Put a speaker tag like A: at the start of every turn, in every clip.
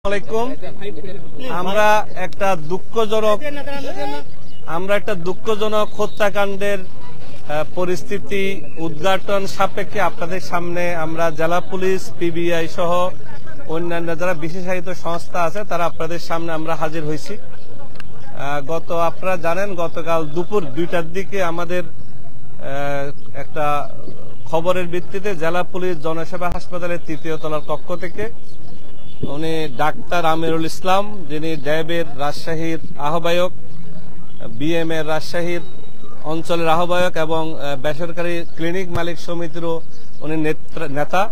A: আলাইকুম। আমরা একটা দুঃখজনক হত্যাকাণ্ডের পরিস্থিতি উদ্ঘাটন সাপেক্ষে আপনাদের সামনে আমরা জেলা পুলিশ, পিবিআই সহ অন্যান্য যারা বিশেষায়িত সংস্থা আছে তারা আপনাদের সামনে আমরা হাজির হয়েছি। আপনারা জানেন গতকাল দুপুর 2টার দিকে আমাদের একটা খবরের ভিত্তিতে জেলা পুলিশ জনসেবা হাসপাতালের 3য় তলার কক্ষ থেকে উনি ডাক্তার আমিরুল ইসলাম, যিনি ড্যাবের রাজশাহীর আহ্বায়ক, বিএম এর রাজশাহীর অঞ্চলের আহ্বায়ক এবং বেসরকারি ক্লিনিক মালিক সমিতিরও উনি নেতা,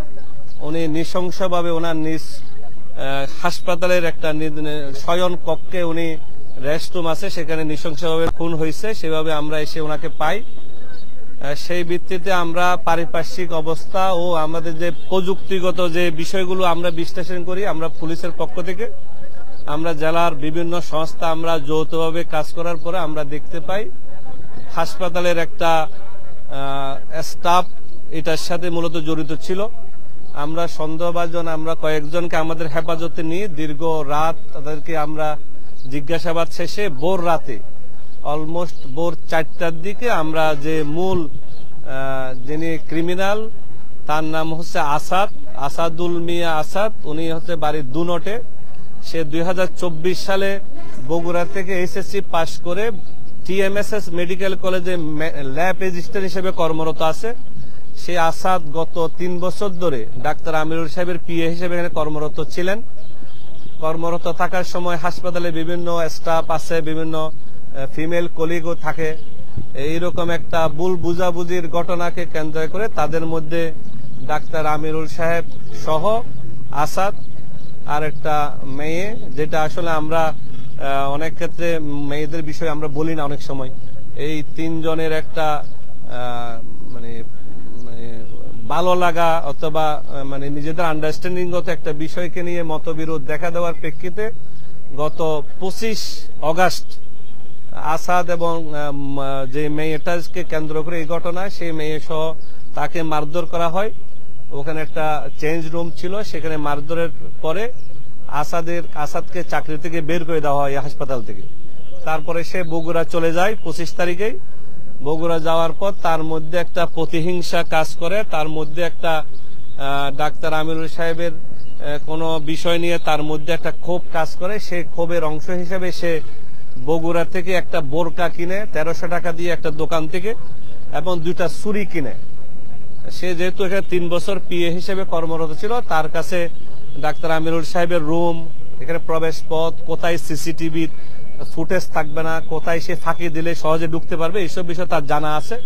A: উনি নৃশংসভাবে ওনার নিজ হাসপাতালের একটা শয়ন কক্ষে উনি রেস্টরুম আছে সেখানে নৃশংসভাবে খুন হয়েছে। সেভাবে আমরা এসে ওনাকে পাই। সেই ভিত্তিতে আমরা পারিপার্শ্বিক অবস্থা ও আমাদের যে প্রযুক্তিগত যে বিষয়গুলো আমরা বিশ্লেষণ করি, আমরা পুলিশের পক্ষ থেকে আমরা জেলার বিভিন্ন সংস্থা আমরা যৌথভাবে কাজ করার পরে আমরা দেখতে পাই হাসপাতালের একটা স্টাফ এটার সাথে মূলত জড়িত ছিল। আমরা সন্দেহভাজন আমরা কয়েকজনকে আমাদের হেফাজতে নিয়ে দীর্ঘ রাত তাদেরকে আমরা জিজ্ঞাসাবাদ শেষে ভোর রাতে অলমোস্ট ভোর 4টার দিকে আমরা যে মূল যিনি ক্রিমিনাল তার নাম হচ্ছে আসাদুল মিয়া আসাদ, উনি হচ্ছে বাড়ির দুনটে। সে 2024 সালে বগুড়া থেকে এসএসসি পাশ করে টিএমএসএস মেডিকেল কলেজে ল্যাব রেজিস্ট্রার হিসেবে কর্মরত আছে। সে আসাদ গত 3 বছর ধরে ডাক্তার আমিরুল সাহেবের পিএ হিসেবে এখানে কর্মরত ছিলেন। কর্মরত থাকার সময় হাসপাতালে বিভিন্ন স্টাফ আছে, বিভিন্ন ফিমেল কলিগও থাকে। এইরকম একটা ভুল বুঝাবুঝির ঘটনাকে কেন্দ্র করে তাদের মধ্যে ডাক্তার আমিরুল সাহেব সহ আসাদ আর একটা মেয়ে, যেটা আসলে আমরা অনেক ক্ষেত্রে মেয়েদের বিষয়ে আমরা বলি না অনেক সময়, এই 3 জনের একটা মানে ভালো লাগা অথবা মানে নিজেদের আন্ডারস্ট্যান্ডিং গত একটা বিষয়কে নিয়ে মতবিরোধ দেখা দেওয়ার প্রেক্ষিতে গত 25 অগাস্ট আসাদ এবং যে মেয়েটাকে কেন্দ্র করে এই ঘটনায় সেই মেয়ে সহ তাকে মারধর করা হয়। ওখানে একটা চেঞ্জ রুম ছিল, সেখানে মারধরের পরে আসাদকে চাকরি থেকে বের করে দেওয়া হয় হাসপাতাল থেকে। তারপরে সে বগুড়া চলে যায় 25 তারিখেই। বগুড়া যাওয়ার পর তার মধ্যে একটা প্রতিহিংসা কাজ করে, তার মধ্যে একটা ডাক্তার আমিরুল সাহেবের কোনো বিষয় নিয়ে তার মধ্যে একটা ক্ষোভ কাজ করে। সেই ক্ষোভের অংশ হিসেবে সে বগুড়া থেকে একটা বোরকা কিনে 1300 টাকা দিয়ে একটা দোকান থেকে এবং 2টা ছুরি কিনে। সে যেহেতু এখানে 3 বছর পিএ হিসেবে কর্মরত ছিল, তার কাছে ডাক্তার আমিরুল সাহেবের রুম, এখানে প্রবেশ পথ, কোথায় সিসিটিভির ফুটেজ থাকবে না, কোথায় সে ফাঁকি দিলে সহজে ঢুকতে পারবে, এইসব বিষয় তার জানা আছে।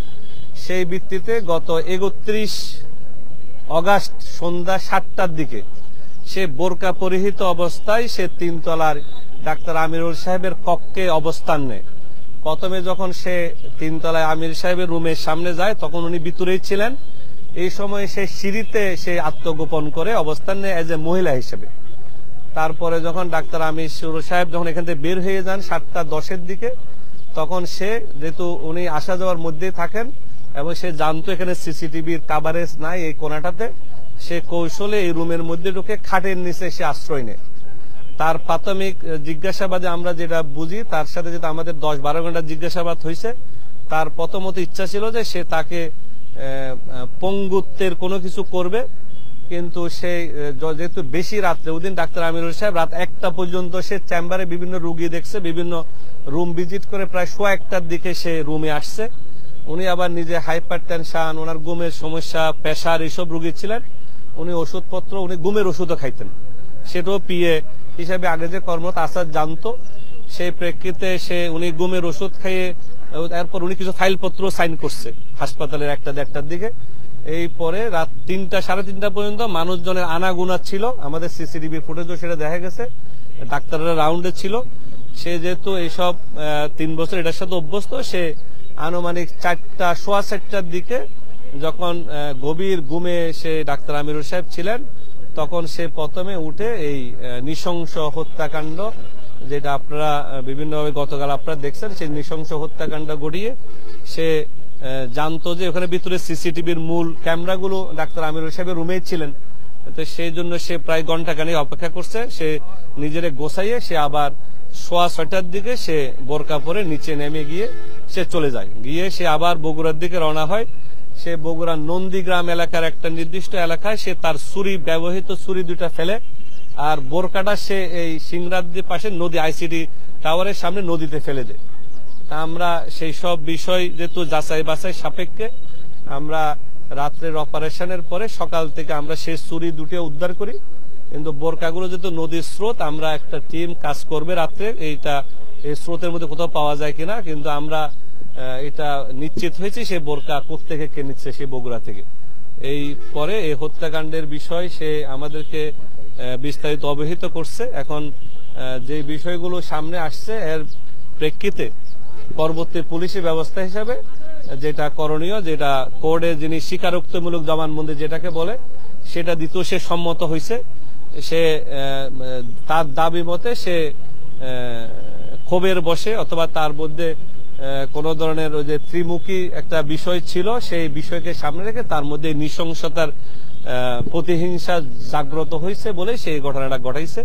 A: সেই ভিত্তিতে গত 31 অগাস্ট সন্ধ্যা 7টার দিকে সে বোরকা পরিহিত অবস্থায় সে 3 তলার ডাক্তার আমিরুল সাহেবের কক্ষে অবস্থান নেয়। প্রথমে যখন সে 3 তলায় আমির সাহেবের রুমের সামনে যায় তখন উনি ভিতরেই ছিলেন। এই সময় সে সিঁড়িতে সে আত্মগোপন করে অবস্থান নেয় এজ এ মহিলা হিসেবে। তারপরে যখন ডাক্তার আমির সাহেব যখন এখান থেকে বের হয়ে যান 7:10 দিকে, তখন সে যেহেতু উনি আসা যাওয়ার মধ্যেই থাকেন এবং সে জানতো এখানে সিসিটিভির কাভারেজ নাই এই কোণাটাতে, সে কৌশলে এই রুমের মধ্যে ঢুকে খাটের নিচে সে আশ্রয় নেয়। তার প্রাথমিক জিজ্ঞাসাবাদে আমরা যেটা বুঝি, তার সাথে যেটা আমাদের 10-12 ঘন্টা জিজ্ঞাসাবাদ হয়েছে, তার প্রথমত ইচ্ছা ছিল যে সে তাকে পঙ্গুত্বের কোনো কিছু করবে, কিন্তু সে যেহেতু বেশি রাত্রে, ওদিন ডাক্তার আমিরুল সাহেব রাত 1টা পর্যন্ত সে চেম্বারে বিভিন্ন রুগী দেখছে, বিভিন্ন রুম ভিজিট করে প্রায় 1:15টার দিকে সে রুমে আসছে। উনি আবার নিজে হাইপার টেনশন, ওনার ঘুমের সমস্যা, প্রেশার এইসব রুগী ছিলেন। উনি ওষুধপত্র, উনি ঘুমের ওষুধও খাইতেন, সেটাও পিএ হিসাবে আগে যে কর্মরত আসাদ জানতো। সেই প্রেক্ষিতে উনি ঘুমের ওষুধ খাইয়ে এরপর উনি কিছু ফাইলপত্র সাইন করছে হাসপাতালের 1টা-1:30টার দিকে। এই পরে রাত 3টা-3:30 পর্যন্ত মানুষজনের আনাগুনা ছিল, আমাদের সিসিটিভি ফুটেজও সেটা দেখা গেছে, ডাক্তাররা রাউন্ডে ছিল। সে যেহেতু এইসব 3 বছর এটার সাথে অভ্যস্ত, সে আনুমানিক 4টা-4:15টার দিকে যখন গভীর ঘুমে সে ডাক্তার আমিরুল সাহেব ছিলেন, তখন সে প্রথমে উঠে এই নৃশংস হত্যাকাণ্ড, যেটা আপনারা বিভিন্নভাবে গতকাল আপনারা দেখছেন, সেই নৃশংস হত্যাকাণ্ড ঘটিয়ে সে জানতো যে ওখানে ভিতরে সিসিটিভির মূল ক্যামেরাগুলো ডাক্তার আমিরুল সাহেবের রুমেই ছিলেন। তো সেই জন্য সে প্রায় ঘন্টাখানেক অপেক্ষা করছে। সে নিজেরে গোছাইয়ে সে আবার 6:15টার দিকে সে বোরকা পরে নিচে নেমে গিয়ে সে চলে যায়। গিয়ে সে আবার বগুড়ার দিকে রওনা হয়। সে বগুড়ার নন্দীগ্রাম এলাকার একটা নির্দিষ্ট এলাকায় সে তার ব্যবহৃত ছুরি দুইটা ফেলে, আর বোরকাটা সে এই সিংরাদ্রির পাশে নদী আইসিডি টাওয়ারের সামনে নদীতে ফেলে দেয়। আমরা সেই সব বিষয় যেহেতু যাচাই বাছাই সাপেক্ষে আমরা রাত্রের অপারেশনের পরে সকাল থেকে আমরা সেই ছুরি দুটো উদ্ধার করি, কিন্তু বোরকাগুলো যেহেতু নদীর স্রোত, আমরা একটা টিম কাজ করবে রাত্রে এই স্রোতের মধ্যে কোথাও পাওয়া যায় কিনা, কিন্তু আমরা এটা নিশ্চিত হয়েছে সে বোরকা কোত্থেকে কে নিচ্ছে, সে বগুড়া থেকে। এই পরে এই হত্যাকাণ্ডের বিষয় সে আমাদেরকে বিস্তারিত অবহিত করছে। এখন যে বিষয়গুলো সামনে আসছে এর প্রেক্ষিতে পরবর্তী পুলিশি ব্যবস্থা হিসাবে যেটা করণীয়, যেটা কোর্টে যিনি স্বীকারোক্তিমূলক জবানবন্দি যেটাকে বলে সেটা দিতেও সে সম্মত হয়েছে। সে তার দাবি মতে সে ক্ষোভের বসে অথবা তার মধ্যে কোন ধরনের ওই যে ত্রিমুখী একটা বিষয় ছিল, সেই বিষয়কে সামনে রেখে তার মধ্যে নৃশংসতার প্রতিহিংসা জাগ্রত হয়েছে বলে সেই ঘটনাটা ঘটাইছে।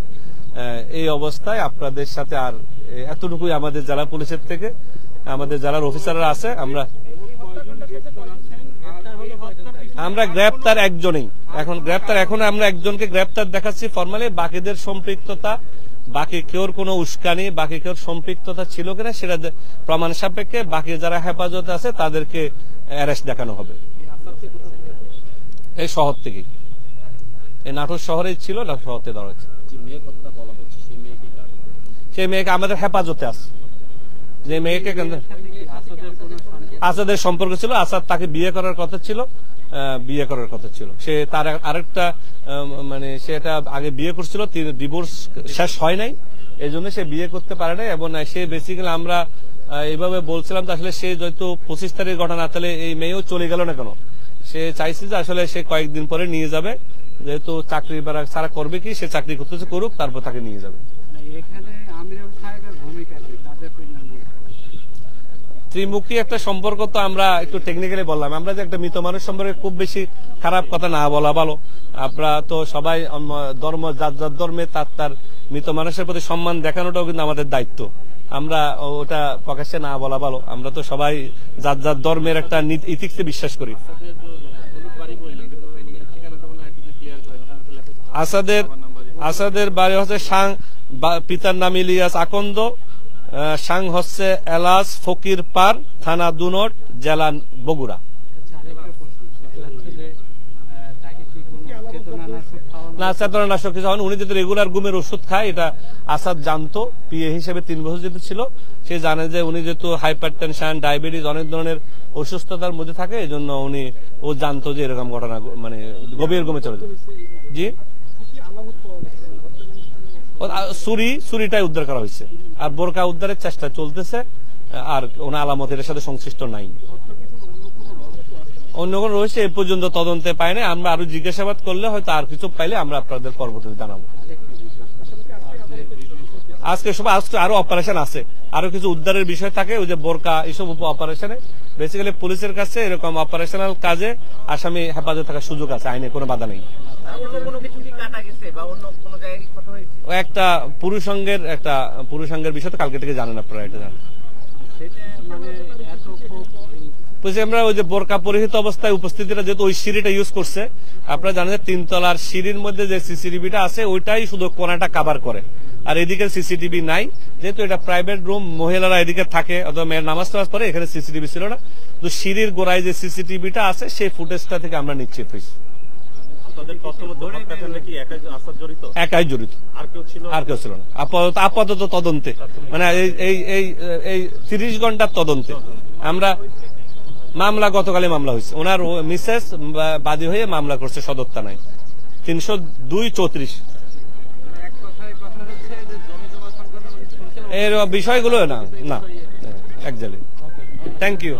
A: এই অবস্থায় আপনাদের সাথে আর এতটুকুই আমাদের জেলা পুলিশের থেকে, আমাদের জেলার অফিসাররা আছে, আমরা গ্রেপ্তার একজনই এখন আমরা একজনকে গ্রেপ্তার দেখাচ্ছি ফরমালি। বাকিদের সম্পৃক্ততা, বাকি কেউর কোনো উস্কানি, বাকি কেউর সম্পৃক্ততা ছিল কিনা সেটা প্রমাণ সাপেক্ষে বাকি যারা হেফাজতে আছে তাদেরকে অ্যারেস্ট দেখানো হবে। এই শহর থেকেই, এই নাটোর শহরেই ছিল, নাটোর শহর থেকে ধরা হয়েছে। সেই মেয়েকে আমাদের হেফাজতে আছে। যে মেয়েকে আসাদের সম্পর্ক ছিল, আসাদ তাকে বিয়ে করার কথা ছিল, সে তার আরেকটা মানে সে এটা আগে বিয়ে করছিল, ডিভোর্স শেষ হয় নাই, এই জন্য সে বিয়ে করতে পারে নাই। এবং সে বেসিক্যালি আমরা এইভাবে বলছিলাম যে আসলে সে যেহেতু 25 তারিখ ঘটনা, তাহলে এই মেয়েও চলে গেল না কেন, সে চাইছে যে আসলে সে কয়েকদিন পরে নিয়ে যাবে, যেহেতু চাকরি সারা করবে কি, সে চাকরি করতেছে করুক, তারপর তাকে নিয়ে যাবে। ত্রিমুখী একটা সম্পর্ক তো আমরা একটু টেকনিক্যালি বললাম, আমরা যে একটা মৃত মানুষ সম্পর্কে খুব বেশি খারাপ কথা না বলা ভালো। আমরা তো সবাই ধর্ম, যার ধর্মে তার মৃত মানুষের প্রতি সম্মান দেখানোটাও কিন্তু আমাদের দায়িত্ব। আমরা ওটা প্রকাশ্যে না বলা ভালো। আমরা তো সবাই যার ধর্মের একটা ইথিক্সে বিশ্বাস করি। আসাদের বাড়ি হচ্ছে সাং, পিতার নাম ইলিয়াস আকন্দ, সাং হচ্ছে এলাস ফকির পার, থানা দুনট, জেলা বগুড়া। না, চেতনানাশক কিছু হন। উনি যেহেতু রেগুলার ঘুমের ওষুধ খায়, এটা আসাদ জানতো। পিএ হিসেবে 3 বছর যেহেতু ছিল, সে জানে যে উনি যেহেতু হাইপার টেনশন, ডায়াবেটিস, অনেক ধরনের অসুস্থতার মধ্যে থাকে, এই জন্য ও জানতো যে এরকম ঘটনা মানে গভীর ঘুমে চলে যায়। জি, ছুরিটাই উদ্ধার করা হয়েছে, আর বোরকা উদ্ধারের চেষ্টা চলতেছে, আর ওনার আলামত এর সাথে সংশ্লিষ্ট নাই। অন্য কোন রয়েছে এ পর্যন্ত তদন্তে পায় না। আমরা আরো জিজ্ঞাসাবাদ করলে হয়তো আর কিছু পাইলে আমরা আপনাদের পরবর্তীতে জানাবো। আজকে আরো অপারেশন আছে, আরো কিছু উদ্ধারের বিষয় থাকে, ওই যে বোরকা, এইসব অপারেশনে বেসিক্যালি পুলিশের কাছে এরকম অপারেশনাল কাজে আসামি হেফাজতে থাকার সুযোগ আছে, আইনে কোনো বাধা নেই। একটা পুরুষাঙ্গের বিষয় তো কালকে থেকে জানেন আপনারা, এটা জানেন। আমরা ওই যে বোরকা পরিহিত অবস্থায় উপস্থিতিটা যেহেতু ওই সিঁড়িটা ইউজ করছে, আপনারা জানেন যে 3 তলার সিঁড়ির মধ্যে যে সিসিটিভিটা আছে ওইটাই শুধু কোনাটা কাভার করে, আর এদিকে সিসিটিভি নাই। যেহেতু এটা প্রাইভেট রুম, মহিলারা এদিকে থাকে অথবা মেয়ের নামাজ টামাজ পরে, এখানে সিসিটিভি ছিল না। তো সিঁড়ির গোড়ায় যে সিসিটিভিটা আছে সেই ফুটেজটা থেকে আমরা নিশ্চিত হয়েছি একাই জড়িত, আর কেউ ছিল না আপাতত তদন্তে, মানে এই 30 ঘন্টার তদন্তে। আমরা মামলা গতকালে মামলা হয়েছে, ওনার মিসেস বাদী হয়ে মামলা করছে সদর থানায় 302-34। এর বিষয়গুলো না একজালি। Thank you.